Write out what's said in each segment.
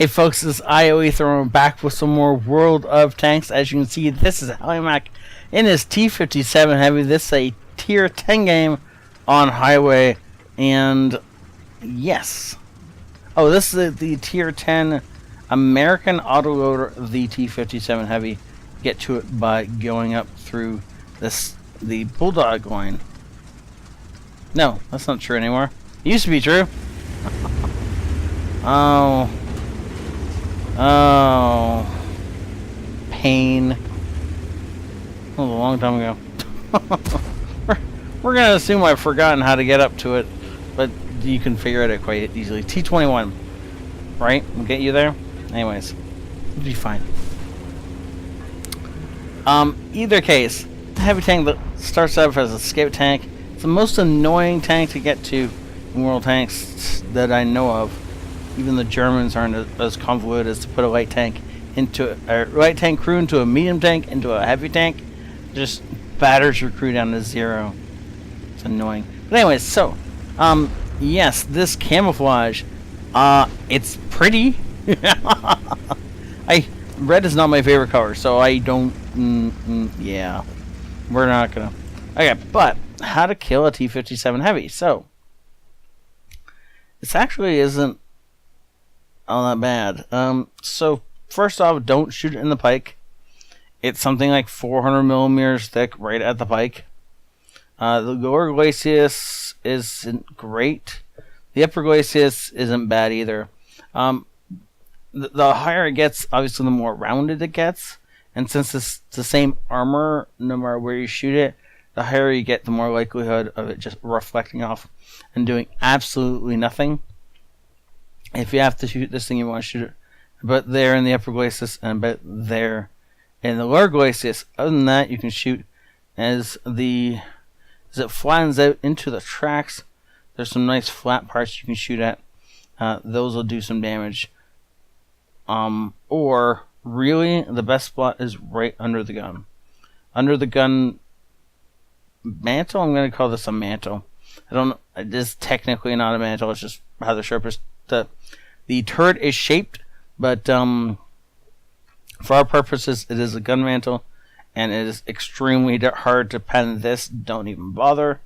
Hey folks, this is ioEther, and we're back with some more World of Tanks. As you can see, this is Mac in his T57 Heavy. This is a tier 10 game on highway, and yes. Oh, this is the tier 10 American autoloader of the T57 Heavy. Get to it by going up through the Bulldog line. No, that's not true anymore. It used to be true. Oh, pain. That was a long time ago. we're gonna assume I've forgotten how to get up to it, but you can figure it out quite easily. T21, right? We'll get you there. Anyways, it'll be fine. Either case, the heavy tank that starts out as a scout tank. It's the most annoying tank to get to in World Tanks that I know of. Even the Germans aren't as convoluted as to put a light tank into a light tank crew into a medium tank into a heavy tank. Just batters your crew down to zero. It's annoying. But anyways, so yes, this camouflage, it's pretty. Red is not my favorite color, so I don't. Yeah, we're not gonna. Okay, but how to kill a T57 Heavy? So this actually isn't all that bad. So first off, don't shoot it in the pike. It's something like 400 millimeters thick right at the pike. The lower glacis isn't great. The upper glacis isn't bad either. The higher it gets, obviously the more rounded it gets. And since it's the same armor, no matter where you shoot it, the higher you get, the more likelihood of it just reflecting off and doing absolutely nothing. If you have to shoot this thing, you want to shoot it about there in the upper glacis and about there in the lower glacis. Other than that, you can shoot as it flattens out into the tracks. There's some nice flat parts you can shoot at. Those will do some damage. Or really, the best spot is right under the gun. Under the gun mantle. I'm going to call this a mantle. I don't know. It is technically not a mantle. It's just how the sharpest. The turret is shaped, but for our purposes, it is a gun mantle, and it is extremely hard to pen this. Don't even bother.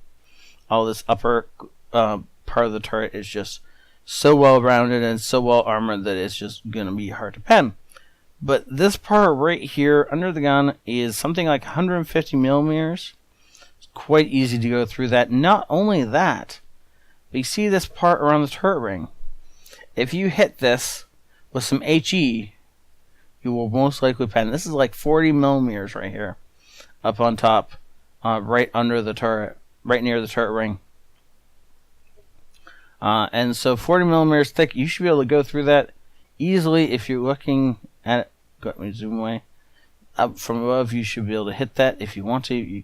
All this upper part of the turret is just so well rounded and so well armored that it's just gonna be hard to pen. But this part right here under the gun is something like 150 millimeters. It's quite easy to go through that. Not only that, but you see this part around the turret ring. If you hit this with some HE, you will most likely pen. This is like 40 millimeters right here, up on top, right under the turret, right near the turret ring. And so 40 millimeters thick, you should be able to go through that easily if you're looking at it. Let me zoom away. Up from above, you should be able to hit that if you want to,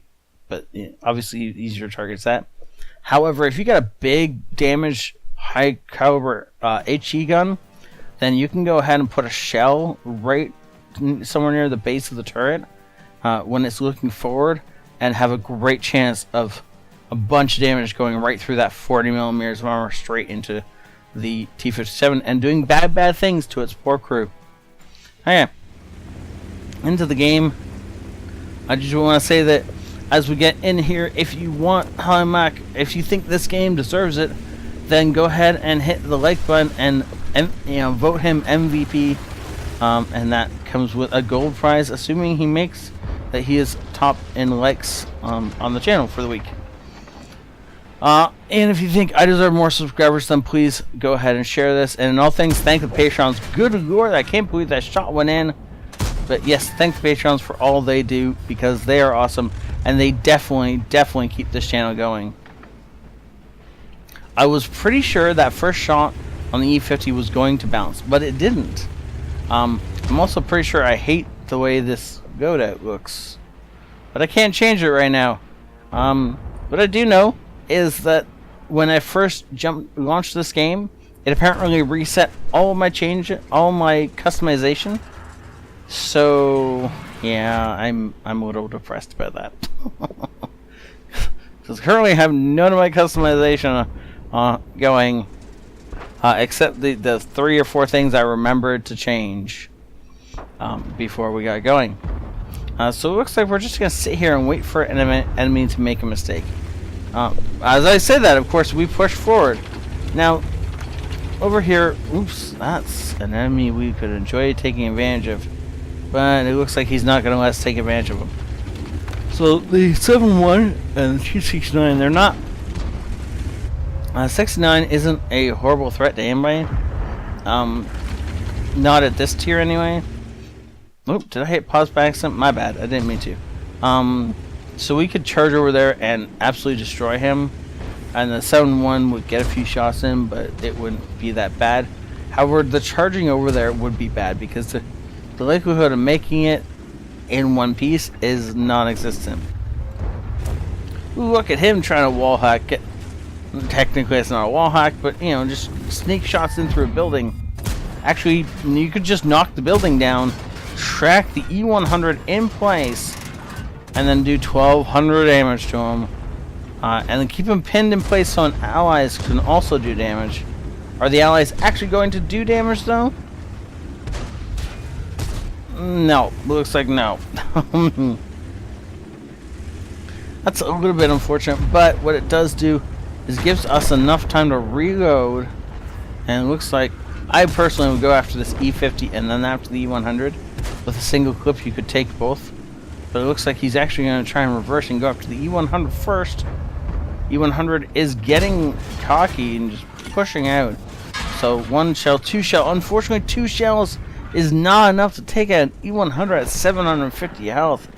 but obviously easier targets that. However, if you got a big damage, high caliber HE gun, then you can go ahead and put a shell right somewhere near the base of the turret when it's looking forward, and have a great chance of a bunch of damage going right through that 40 millimeters of armor straight into the T57 and doing bad things to its poor crew. Okay, into the game. I just want to say that as we get in here, if you want Mac, if you think this game deserves it, then go ahead and hit the like button and vote him MVP, and that comes with a gold prize, assuming he makes that he is top in likes on the channel for the week. And if you think I deserve more subscribers, then please go ahead and share this. And in all things, thank the Patrons. Good lord, I can't believe that shot went in. But yes, thank the Patrons for all they do, because they are awesome, and they definitely keep this channel going. I was pretty sure that first shot on the E50 was going to bounce, but it didn't. I'm also pretty sure I hate the way this loadout looks, but I can't change it right now. What I do know is that when I first launched this game, it apparently reset all my customization. So yeah, I'm a little depressed about that. Because currently I have none of my customization going. except the 3 or 4 things I remembered to change before we got going. So it looks like we're just going to sit here and wait for an enemy to make a mistake. As I say that, of course, we push forward. Now, over here, oops, that's an enemy we could enjoy taking advantage of. But it looks like he's not going to let us take advantage of him. So the 7-1 and the T59, they're not. 69 isn't a horrible threat to anybody. Not at this tier anyway. Oop, did I hit pause by accident? My bad, I didn't mean to. So we could charge over there and absolutely destroy him. And the 7-1 would get a few shots in, but it wouldn't be that bad. However, the charging over there would be bad because the likelihood of making it in one piece is non-existent. Ooh, look at him trying to wall hack. Technically, it's not a wall hack, but you know, just sneak shots in through a building. Actually, you could just knock the building down, track the E100 in place, and then do 1200 damage to him. And then keep him pinned in place so allies can also do damage. Are the allies actually going to do damage though? No, looks like no. That's a little bit unfortunate, but what it does do is gives us enough time to reload. And it looks like I personally would go after this E50 and then after the E100. With a single clip you could take both. But it looks like he's actually going to try and reverse and go after the E100 first. E100 is getting cocky and just pushing out. So 1 shell, 2 shell. Unfortunately, 2 shells is not enough to take out E100 at 750 health.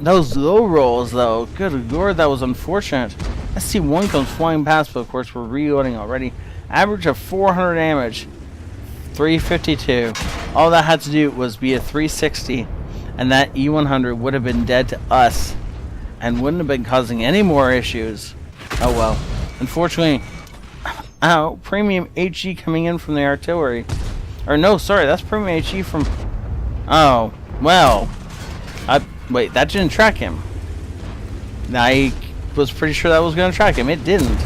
Those low rolls though, good lord, that was unfortunate. SC1 comes flying past, but of course we're reloading already. Average of 400 damage, 352. All that had to do was be a 360, and that E100 would have been dead to us, and wouldn't have been causing any more issues. Oh well. Unfortunately, premium HE coming in from the artillery. Or no, sorry, that's premium HE from... Oh, well. Wait, that didn't track him. I was pretty sure that was going to track him. It didn't.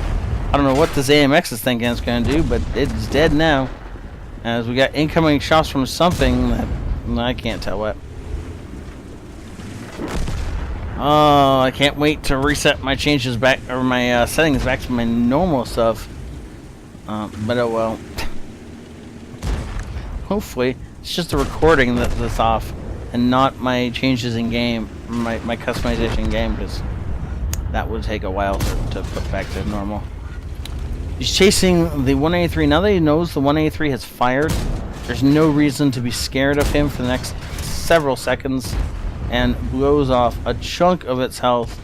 I don't know what this AMX is thinking it's going to do, but it's dead now. As we got incoming shots from something that... I can't tell what. Oh, I can't wait to reset my changes back, or my settings back to my normal stuff. But oh well. Hopefully, it's just a recording that's off, and not my changes in game, my customization in game, because that would take a while to put back to normal. He's chasing the 183. Now that he knows the 183 has fired, there's no reason to be scared of him for the next several seconds, and blows off a chunk of its health.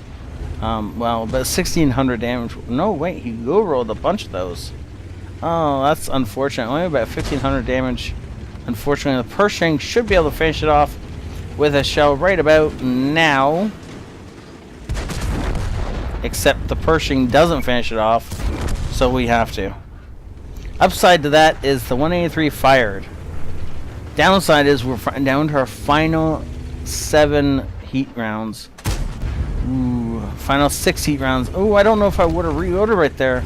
Well, but 1600 damage. No, wait, he low rolled a bunch of those. Oh, that's unfortunate. Only about 1500 damage. Unfortunately, the Pershing should be able to finish it off with a shell right about now. Except the Pershing doesn't finish it off, so we have to. Upside to that is the 183 fired. Downside is we're down to our final 7 heat rounds. Ooh, final 6 heat rounds. Oh, I don't know if I would have reloaded right there.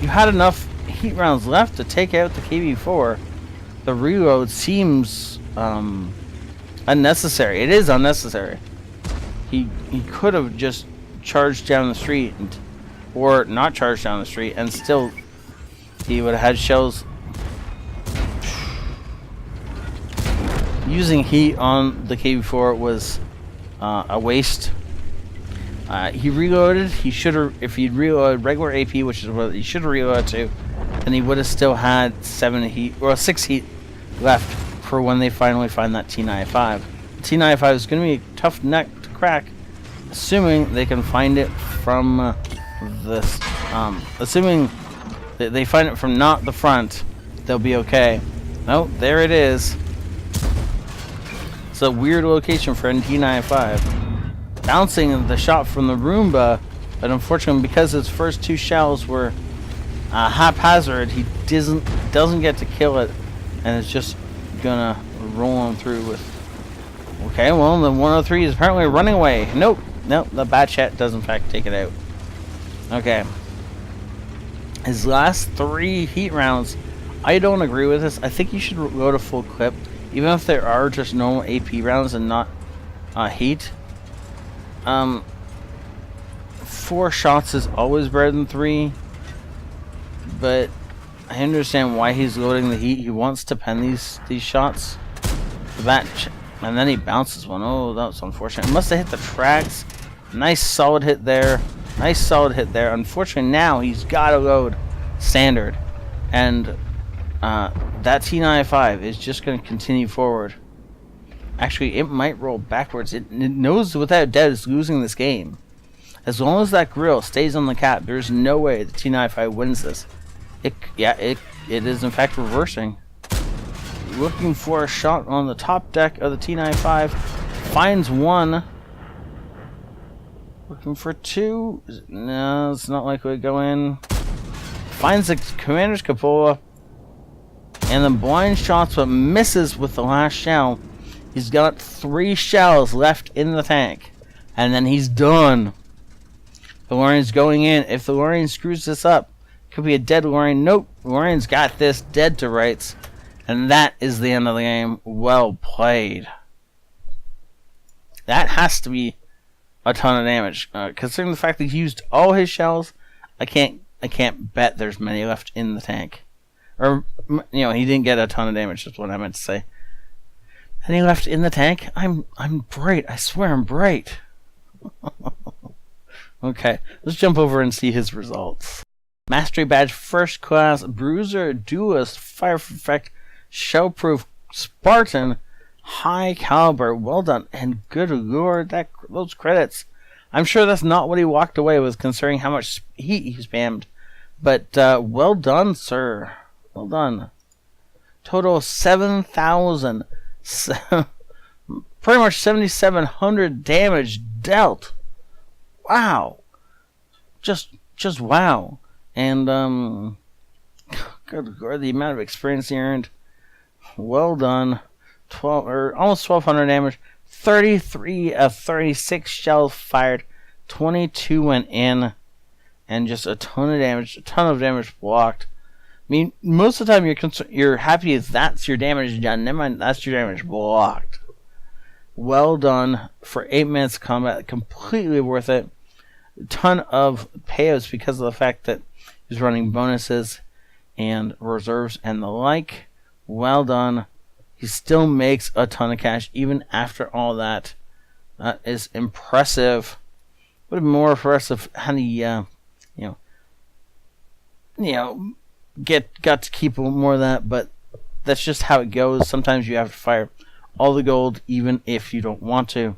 You had enough heat rounds left to take out the KB4. The reload seems unnecessary. It is unnecessary. He could have just charged down the street, or not charged down the street, and still he would have had shells. Using heat on the KB4 was a waste. He reloaded. He should have, if he'd reloaded regular AP, which is what he should have reloaded to, then he would have still had 6 heat left for when they finally find that T95. The T95 is going to be a tough nut to crack, assuming they can find it from this. Assuming that they find it from not the front, they'll be okay. Oh, there it is. It's a weird location for a T95. Bouncing the shot from the Roomba, but unfortunately, because his first 2 shells were haphazard, he doesn't get to kill it, and it's just gonna roll on through with. Okay, well, the 103 is apparently running away. Nope, the Batchat does in fact take it out. Okay. His last 3 heat rounds, I don't agree with this. I think you should go to full clip, even if there are just normal AP rounds and not heat. 4 shots is always better than 3, but I understand why he's loading the heat. He wants to pen these shots. And then he bounces one. Oh, that was unfortunate. Must have hit the tracks. Nice solid hit there. Nice solid hit there. Unfortunately, now he's got to load standard. And that T95 is just going to continue forward. Actually, it might roll backwards. It knows without doubt it's losing this game. As long as that grill stays on the cap, there's no way the T95 wins this. It is in fact reversing. Looking for a shot on the top deck of the T95. Finds one. Looking for 2. No, it's not likely to go in. Finds the commander's cupola. And then blind shots, but misses with the last shell. He's got 3 shells left in the tank. And then he's done. The Lorian's going in. If the Lorian screws this up, could be a dead Lorian. Nope. Lorian's got this dead to rights. And that is the end of the game. Well played. That has to be a ton of damage. Considering the fact that he used all his shells, I can't bet there's many left in the tank. Or, you know, he didn't get a ton of damage, that's what I meant to say. Any left in the tank? I'm bright. I swear I'm bright. Okay, let's jump over and see his results. Mastery Badge First Class, Bruiser, Duelist, Fire Effect, Shellproof, Spartan, High Caliber. Well done, and good lord, those credits. I'm sure that's not what he walked away with, considering how much heat he spammed. But well done, sir. Well done. Total 7,000. Pretty much 7,700 damage dealt. Wow. Just wow. And good lord, the amount of experience he earned. Well done. 12 or almost 1,200 damage. 33 of 36 shells fired. 22 went in, and just a ton of damage blocked. I mean, most of the time you're happy if that's your damage done. Never mind, that's your damage blocked. Well done for 8 minutes combat. Completely worth it. A ton of payouts because of the fact that he's running bonuses and reserves and the like. Well done. He still makes a ton of cash even after all that. That is impressive. Would have been more impressive had he, got to keep a little more of that, but that's just how it goes. Sometimes you have to fire all the gold even if you don't want to.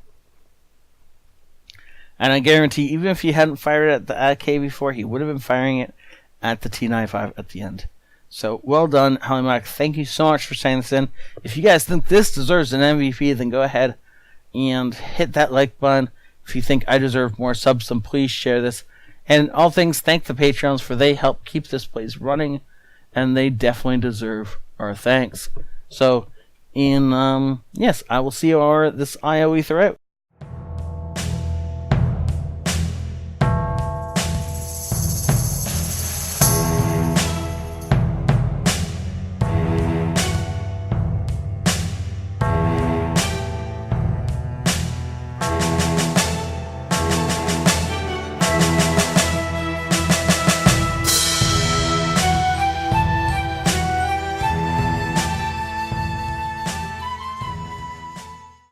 And I guarantee, even if he hadn't fired it at the AK before, he would have been firing it at the T95 at the end. So, well done, Hollymac. Thank you so much for sending this in. If you guys think this deserves an MVP, then go ahead and hit that like button. If you think I deserve more subs, then please share this. And all things, thank the Patreons, for they help keep this place running, and they definitely deserve our thanks. So, yes, I will see you over this ioEther out.